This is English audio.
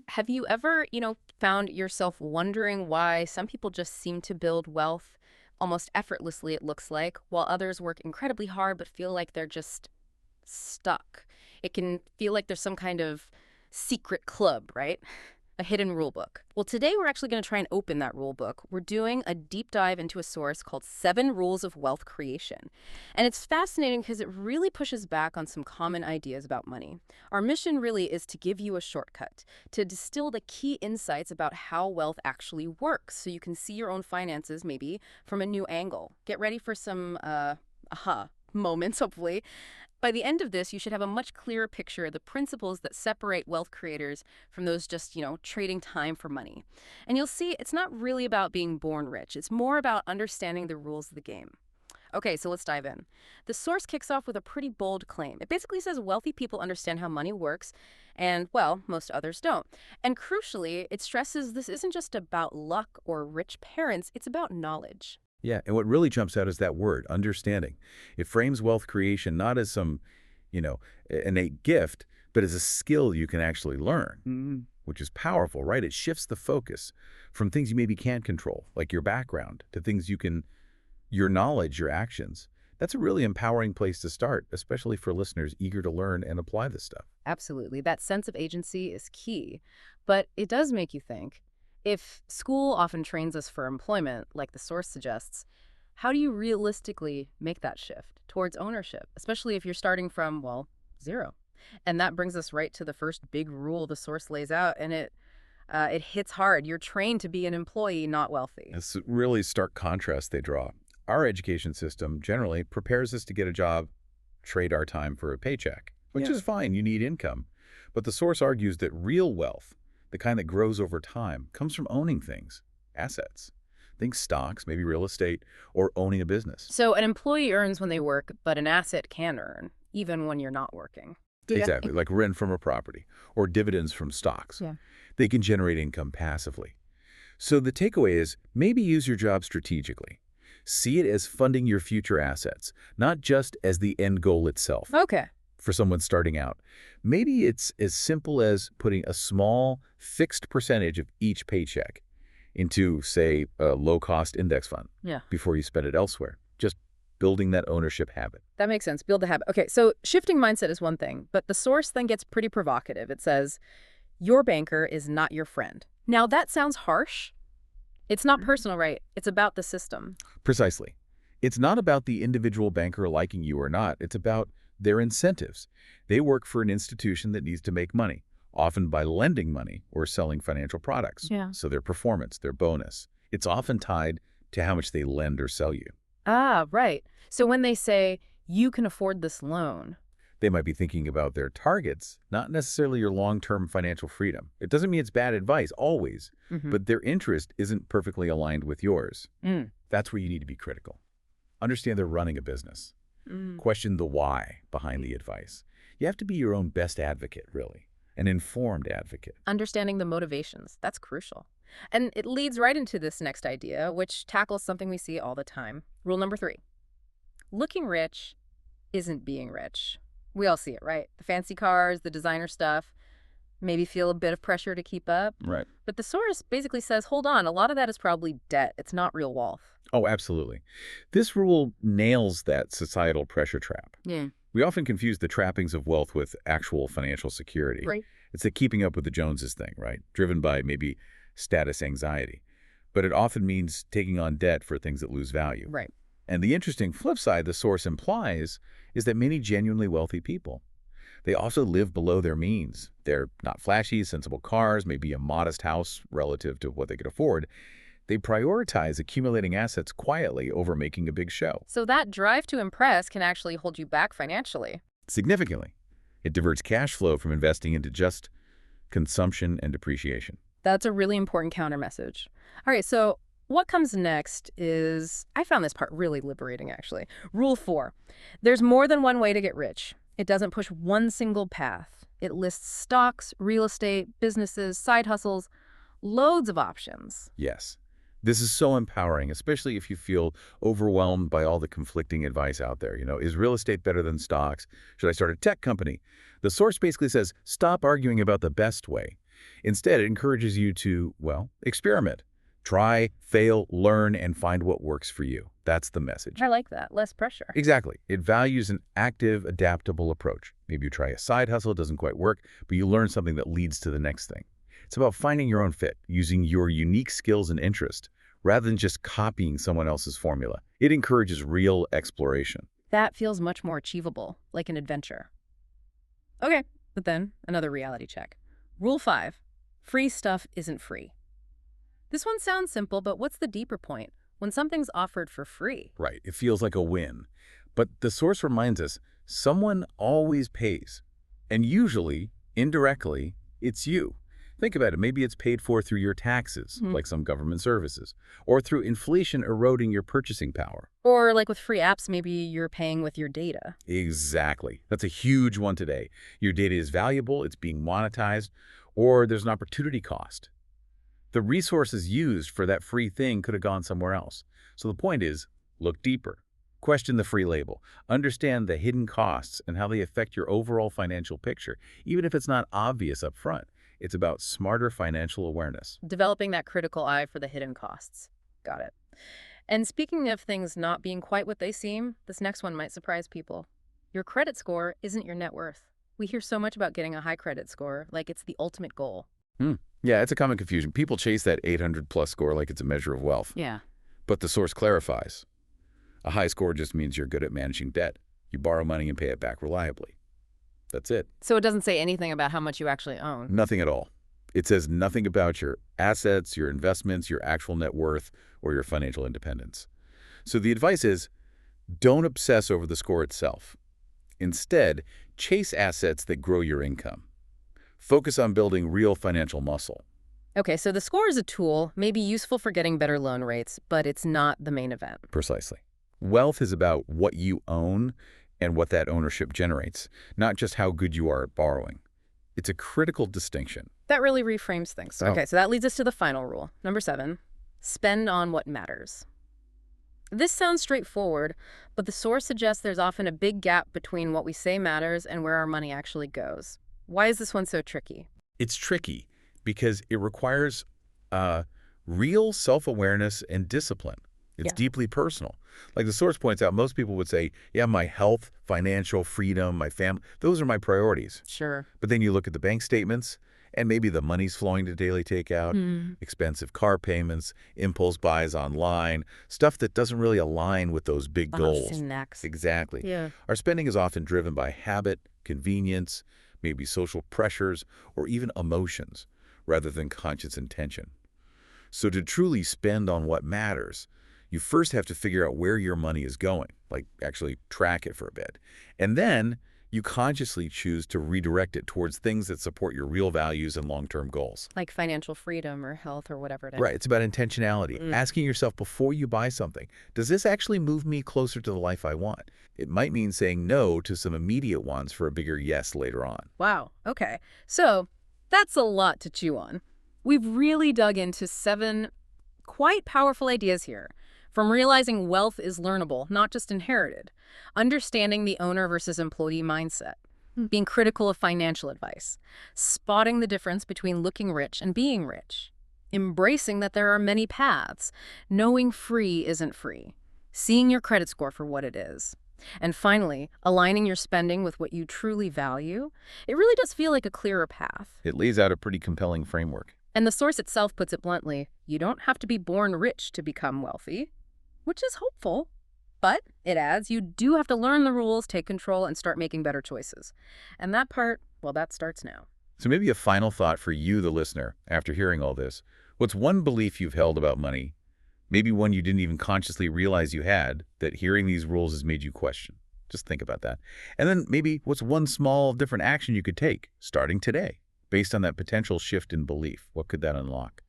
Have you ever, found yourself wondering why some people just seem to build wealth almost effortlessly, it looks like, while others work incredibly hard but feel like they're just stuck? It can feel like there's some kind of secret club, right? A hidden rule book. Well, today we're actually going to try and open that rule book. We're doing a deep dive into a source called Seven Rules of Wealth Creation. And it's fascinating because it really pushes back on some common ideas about money. Our mission really is to give you a shortcut, to distill the key insights about how wealth actually works so you can see your own finances maybe from a new angle. Get ready for some aha moments, hopefully. By the end of this, you should have a much clearer picture of the principles that separate wealth creators from those just, trading time for money. And you'll see it's not really about being born rich. It's more about understanding the rules of the game. Okay, so let's dive in. The source kicks off with a pretty bold claim. It basically says wealthy people understand how money works, and, well, most others don't. And crucially, it stresses this isn't just about luck or rich parents, it's about knowledge. Yeah, and what really jumps out is that word, understanding. It frames wealth creation not as some, you know, innate gift, but as a skill you can actually learn, which is powerful, right? It shifts the focus from things you maybe can't control, like your background, to things you can, your knowledge, your actions. That's a really empowering place to start, especially for listeners eager to learn and apply this stuff. Absolutely. That sense of agency is key. But it does make you think, if school often trains us for employment, like the source suggests, how do you realistically make that shift towards ownership, especially if you're starting from, well, zero? And that brings us right to the first big rule the source lays out, and it hits hard. You're trained to be an employee, not wealthy. It's a really stark contrast they draw. Our education system generally prepares us to get a job, trade our time for a paycheck, which Yeah. is fine, you need income. But the source argues that real wealth, the kind that grows over time, comes from owning things, assets. Think stocks, maybe real estate, or owning a business. So an employee earns when they work, but an asset can earn, even when you're not working. Yeah. Exactly, like rent from a property or dividends from stocks. Yeah. They can generate income passively. So the takeaway is maybe use your job strategically. See it as funding your future assets, not just as the end goal itself. Okay. For someone starting out, maybe it's as simple as putting a small, fixed percentage of each paycheck into, say, a low-cost index fund Yeah. before you spend it elsewhere. Just building that ownership habit. That makes sense. Build the habit. Okay, so shifting mindset is one thing, but the source then gets pretty provocative. It says, your banker is not your friend. Now, that sounds harsh. It's not personal, right? It's about the system. Precisely. It's not about the individual banker liking you or not. It's about their incentives. They work for an institution that needs to make money, often by lending money or selling financial products. Yeah. So their performance, their bonus, it's often tied to how much they lend or sell you. Ah, right. So when they say, you can afford this loan. They might be thinking about their targets, not necessarily your long-term financial freedom. It doesn't mean it's bad advice, always, Mhm. but their interest isn't perfectly aligned with yours. Mm. That's where you need to be critical. Understand they're running a business. Mm. Question the why behind the advice. You have to be your own best advocate, really, an informed advocate. Understanding the motivations, that's crucial. And it leads right into this next idea, which tackles something we see all the time. Rule number 3. Looking rich isn't being rich. We all see it, right? The fancy cars, the designer stuff, maybe feel a bit of pressure to keep up. Right. But the source basically says, hold on, a lot of that is probably debt. It's not real wealth. Oh, absolutely. This rule nails that societal pressure trap. Yeah. We often confuse the trappings of wealth with actual financial security. Right. It's the keeping up with the Joneses thing, right? Driven by maybe status anxiety. But it often means taking on debt for things that lose value. Right. And the interesting flip side the source implies is that many genuinely wealthy people, they also live below their means. They're not flashy, sensible cars, maybe a modest house relative to what they could afford. They prioritize accumulating assets quietly over making a big show. So that drive to impress can actually hold you back financially. Significantly, it diverts cash flow from investing into just consumption and depreciation. That's a really important counter message. All right, so what comes next is, I found this part really liberating, actually. Rule 4. There's more than one way to get rich. It doesn't push one single path. It lists stocks, real estate, businesses, side hustles, loads of options. Yes. This is so empowering, especially if you feel overwhelmed by all the conflicting advice out there. Is real estate better than stocks? Should I start a tech company? The source basically says, stop arguing about the best way. Instead, it encourages you to, well, experiment. Try, fail, learn, and find what works for you. That's the message. I like that. Less pressure. Exactly. It values an active, adaptable approach. Maybe you try a side hustle, it doesn't quite work, but you learn something that leads to the next thing. It's about finding your own fit, using your unique skills and interest, rather than just copying someone else's formula. It encourages real exploration. That feels much more achievable, like an adventure. Okay, but then another reality check. Rule 5. Free stuff isn't free. This one sounds simple, but what's the deeper point? When something's offered for free. Right. It feels like a win. But the source reminds us, someone always pays. And usually, indirectly, it's you. Think about it. Maybe it's paid for through your taxes, like some government services, or through inflation eroding your purchasing power. Or like with free apps, maybe you're paying with your data. Exactly. That's a huge one today. Your data is valuable, it's being monetized, or there's an opportunity cost. The resources used for that free thing could have gone somewhere else. So the point is, look deeper. Question the free label. Understand the hidden costs and how they affect your overall financial picture, even if it's not obvious up front. It's about smarter financial awareness. Developing that critical eye for the hidden costs. Got it. And speaking of things not being quite what they seem, this next one might surprise people. Your credit score isn't your net worth. We hear so much about getting a high credit score, like it's the ultimate goal. Yeah, it's a common confusion. People chase that 800-plus score like it's a measure of wealth. Yeah. But the source clarifies. A high score just means you're good at managing debt. You borrow money and pay it back reliably. That's it. So it doesn't say anything about how much you actually own. Nothing at all. It says nothing about your assets, your investments, your actual net worth, or your financial independence. So the advice is, don't obsess over the score itself. Instead, chase assets that grow your income. Focus on building real financial muscle. Okay, so the score is a tool, maybe useful for getting better loan rates, but it's not the main event. Precisely. Wealth is about what you own and what that ownership generates, not just how good you are at borrowing. It's a critical distinction. That really reframes things. Oh. Okay, so that leads us to the final rule. Number 7, spend on what matters. This sounds straightforward, but the source suggests there's often a big gap between what we say matters and where our money actually goes. Why is this one so tricky? It's tricky because it requires real self-awareness and discipline. It's deeply personal. Like the source points out, most people would say, yeah, my health, financial freedom, my family, those are my priorities. Sure. But then you look at the bank statements, and maybe the money's flowing to daily takeout, expensive car payments, impulse buys online, stuff that doesn't really align with those big goals. Next. Exactly. Yeah. Our spending is often driven by habit, convenience, maybe social pressures, or even emotions, rather than conscious intention. So to truly spend on what matters, you first have to figure out where your money is going, like actually track it for a bit. And then you consciously choose to redirect it towards things that support your real values and long-term goals. Like financial freedom or health or whatever it is. Right. It's about intentionality. Asking yourself before you buy something, does this actually move me closer to the life I want? It might mean saying no to some immediate ones for a bigger yes later on. Wow. Okay. So that's a lot to chew on. We've really dug into 7 quite powerful ideas here. From realizing wealth is learnable, not just inherited, understanding the owner versus employee mindset, being critical of financial advice, spotting the difference between looking rich and being rich, embracing that there are many paths, knowing free isn't free, seeing your credit score for what it is, and finally, aligning your spending with what you truly value. It really does feel like a clearer path. It lays out a pretty compelling framework. And the source itself puts it bluntly, you don't have to be born rich to become wealthy. Which is hopeful, but it adds you do have to learn the rules, take control, and start making better choices. And that part, well, that starts now. So maybe a final thought for you, the listener, after hearing all this. What's one belief you've held about money, maybe one you didn't even consciously realize you had, that hearing these rules has made you question? Just think about that. And then maybe what's one small different action you could take, starting today, based on that potential shift in belief? What could that unlock?